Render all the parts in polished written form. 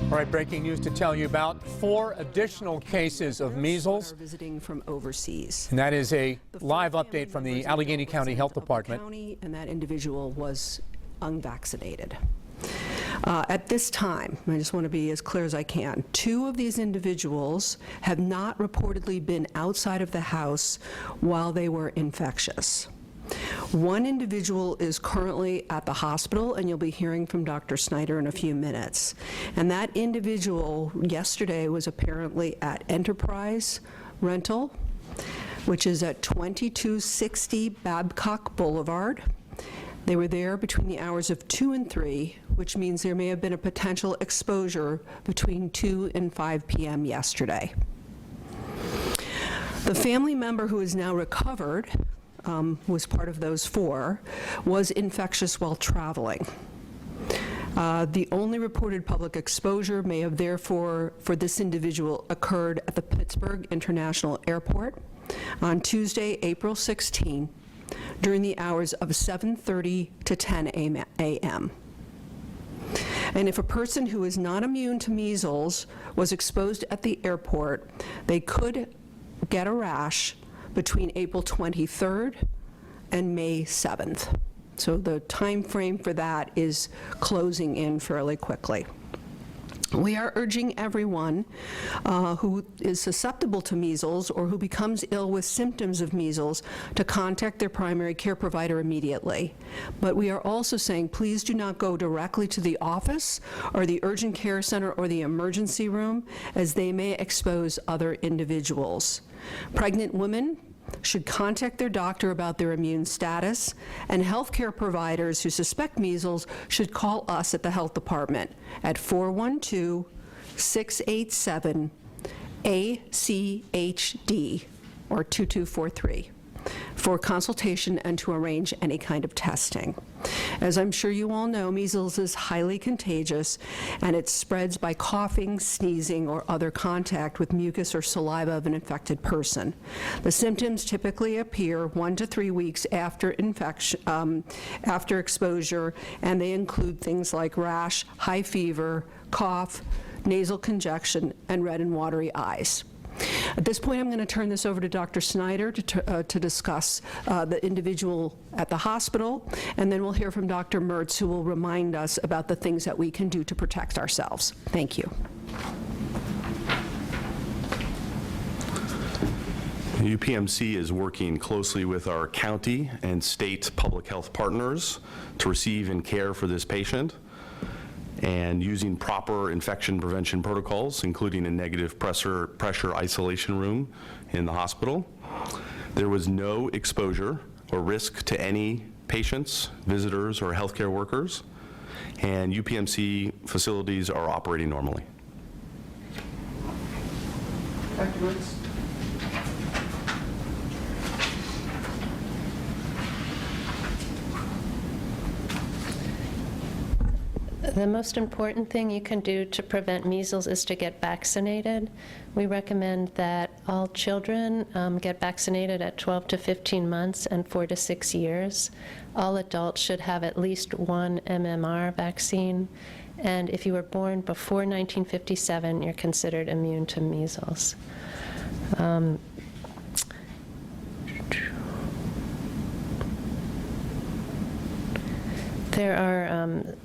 All right, breaking news to tell you about 4 additional cases of measles. Visiting from overseas. And that is a live update from the Allegheny County Health Department. And that individual was unvaccinated. At this time, I just want to be as clear as I can, 2 of these individuals have not reportedly been outside of the house while they were infectious. 1 individual is currently at the hospital, and you'll be hearing from Dr. Snyder in a few minutes. And that individual yesterday was apparently at Enterprise Rental, which is at 2260 Babcock Boulevard. They were there between the hours of 2 and 3, which means there may have been a potential exposure between 2 and 5 p.m. yesterday. The family member who is now recovered was part of those 4, was infectious while traveling. The only reported public exposure may have therefore, for this individual, occurred at the Pittsburgh International Airport on Tuesday, April 16, during the hours of 7:30 to 10 a.m. And if a person who is not immune to measles was exposed at the airport, they could get a rash between April 23rd and May 7th. So the time frame for that is closing in fairly quickly. We are urging everyone who is susceptible to measles or who becomes ill with symptoms of measles to contact their primary care provider immediately. But we are also saying, please do not go directly to the office or the urgent care center or the emergency room, as they may expose other individuals. Pregnant women should contact their doctor about their immune status, and healthcare providers who suspect measles should call us at the health department at 412-687-ACHD or 2243 for consultation and to arrange any kind of testing. As I'm sure you all know, measles is highly contagious, and it spreads by coughing, sneezing, or other contact with mucus or saliva of an infected person. The symptoms typically appear 1 to 3 weeks after infection, after exposure, and they include things like rash, high fever, cough, nasal congestion, and red and watery eyes. At this point, I'm going to turn this over to Dr. Snyder to discuss the individual at the hospital, and then we'll hear from Dr. Mertz, who will remind us about the things that we can do to protect ourselves. Thank you. UPMC is working closely with our county and state public health partners to receive and care for this patient, and using proper infection prevention protocols, including a negative pressure isolation room in the hospital. There was no exposure or risk to any patients, visitors, or healthcare workers, and UPMC facilities are operating normally. Dr. Mertz. The most important thing you can do to prevent measles is to get vaccinated. We recommend that all children get vaccinated at 12 to 15 months and 4 to 6 years. All adults should have at least 1 MMR vaccine. And if you were born before 1957, you're considered immune to measles. There are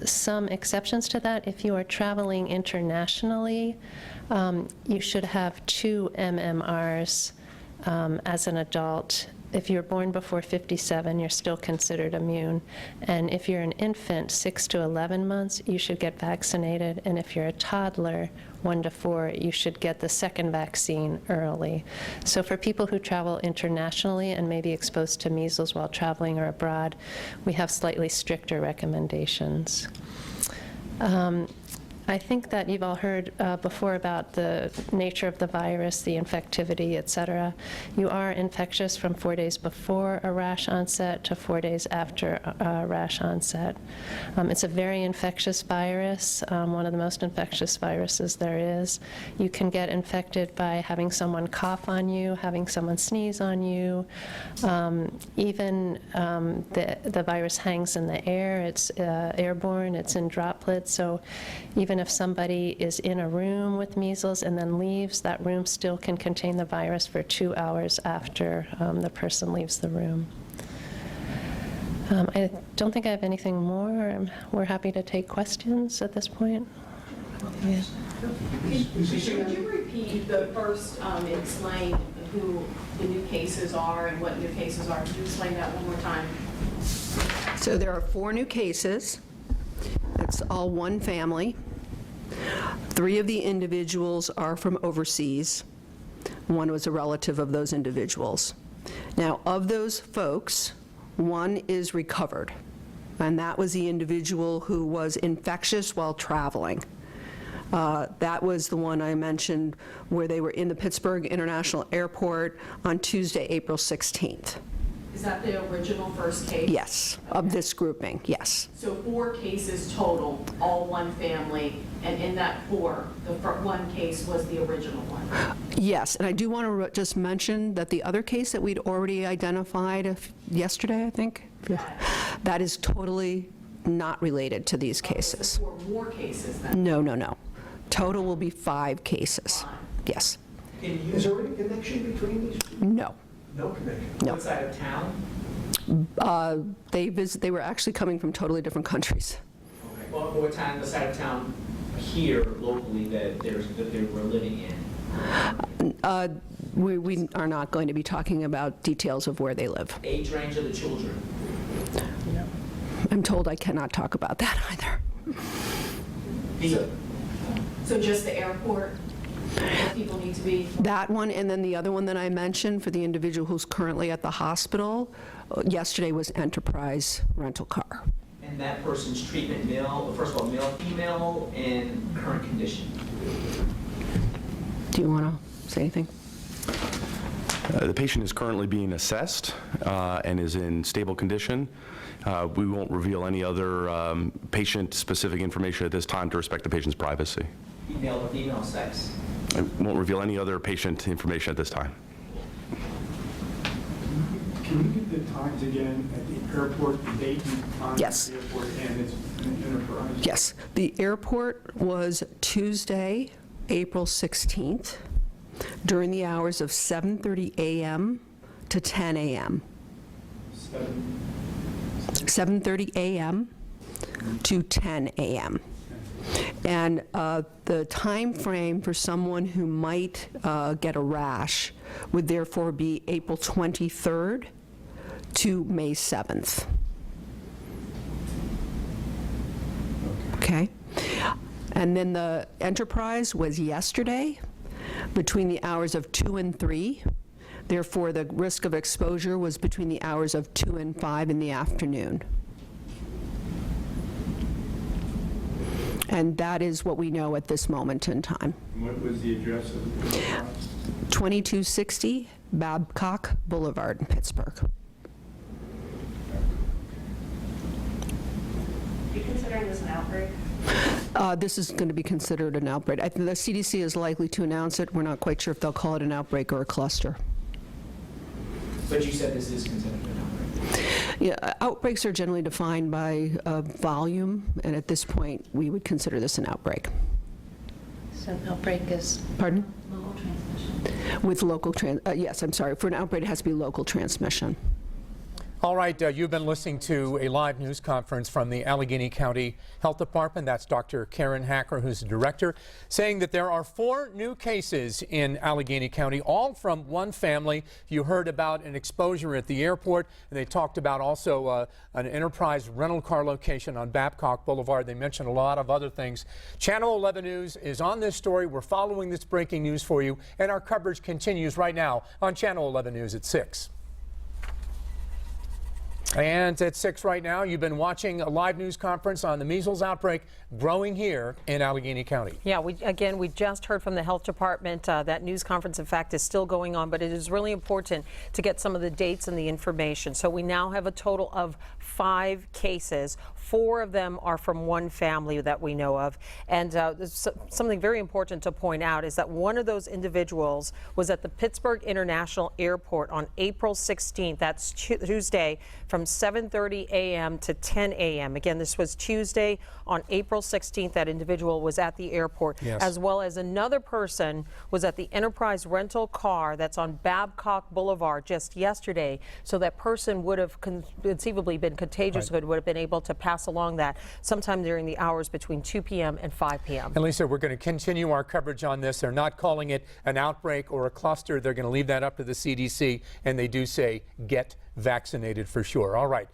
some exceptions to that. If you are traveling internationally, you should have 2 MMRs as an adult. If you're born before 57, you're still considered immune. And if you're an infant, 6 to 11 months, you should get vaccinated. And if you're a toddler, 1 to 4, you should get the second vaccine early. So for people who travel internationally and may be exposed to measles while traveling or abroad, we have slightly stricter recommendations. I think that you've all heard before about the nature of the virus, the infectivity, et cetera. You are infectious from 4 days before a rash onset to 4 days after a rash onset. It's a very infectious virus, one of the most infectious viruses there is. You can get infected by having someone cough on you, having someone sneeze on you. Even the virus hangs in the air. It's airborne. It's in droplets. So even even if somebody is in a room with measles and then leaves, that room still can contain the virus for 2 hours after the person leaves the room. I don't think I have anything more. We're happy to take questions at this point. Yeah. Could you repeat the first, explain who the new cases are and what new cases are? Could you explain that one more time? So there are 4 new cases. It's all one family. 3 of the individuals are from overseas. 1 was a relative of those individuals. Now, of those folks, 1 is recovered, and that was the individual who was infectious while traveling. That was the one I mentioned where they were in the Pittsburgh International Airport on Tuesday, April 16th. Is that the original first case? Yes, of this grouping, yes. So 4 cases total, all one family, and in that 4, the one case was the original one? Yes, and I do want to just mention that the other case that we'd already identified yesterday, I think, that is totally not related to these cases. So 4 more cases then? No, no, no. Total will be 5 cases. 5. Yes. Is there any connection between these two? No. No connection? No. What side of town? They were actually coming from totally different countries. Okay. Well, what town, the side of town here locally that they were living in? We are not going to be talking about details of where they live. Age range of the children? I'm told I cannot talk about that either. So just the airport? If people need to be? That one, and then the other one that I mentioned for the individual who's currently at the hospital, yesterday was Enterprise rental car. And that person's treatment male, first of all, male, female, and current condition? Do you want to say anything? The patient is currently being assessed and is in stable condition. We won't reveal any other patient-specific information at this time to respect the patient's privacy. Male or female sex? I won't reveal any other patient information at this time. Can you give the times again at the airport, the date and time? Yes. At the airport and its Enterprise? Yes. The airport was Tuesday, April 16th, during the hours of 7:30 a.m. to 10 a.m. 7:30 a.m. to 10 a.m. And the time frame for someone who might get a rash would therefore be April 23rd to May 7th. Okay? And then the Enterprise was yesterday between the hours of 2 and 3. Therefore, the risk of exposure was between the hours of 2 and 5 in the afternoon. And that is what we know at this moment in time. What was the address of the Enterprise? 2260 Babcock Boulevard in Pittsburgh. Are you considering this an outbreak? This is going to be considered an outbreak. I think the CDC is likely to announce it. We're not quite sure if they'll call it an outbreak or a cluster. But you said this is considered an outbreak? Yeah, outbreaks are generally defined by volume, and at this point, we would consider this an outbreak. So an outbreak is? Pardon? Local transmission. With local, yes, I'm sorry. For an outbreak, it has to be local transmission. All right, you've been listening to a live news conference from the Allegheny County Health Department. That's Dr. Karen Hacker, who's the director, saying that there are 4 new cases in Allegheny County, all from one family. You heard about an exposure at the airport, and they talked about also an Enterprise rental car location on Babcock Boulevard. They mentioned a lot of other things. Channel 11 News is on this story. We're following this breaking news for you, and our coverage continues right now on Channel 11 News at 6. And at 6 right now, you've been watching a live news conference on the measles outbreak growing here in Allegheny County. Yeah, we just heard from the health department. That news conference, in fact, is still going on, but it is really important to get some of the dates and the information. So we now have a total of 5 cases. 4 of them are from one family that we know of. And something very important to point out is that one of those individuals was at the Pittsburgh International Airport on April 16th. That's Tuesday, from 7:30 a.m. to 10 a.m. Again, this was Tuesday on April 16th. That individual was at the airport, Yes. as well as another person was at the Enterprise rental car that's on Babcock Boulevard just yesterday. So that person would have conceivably been contagious, would have been able to pass along that sometime during the hours between 2 p.m. and 5 p.m. And Lisa, we're going to continue our coverage on this. They're not calling it an outbreak or a cluster. They're going to leave that up to the CDC, and they do say get vaccinated for sure. All right.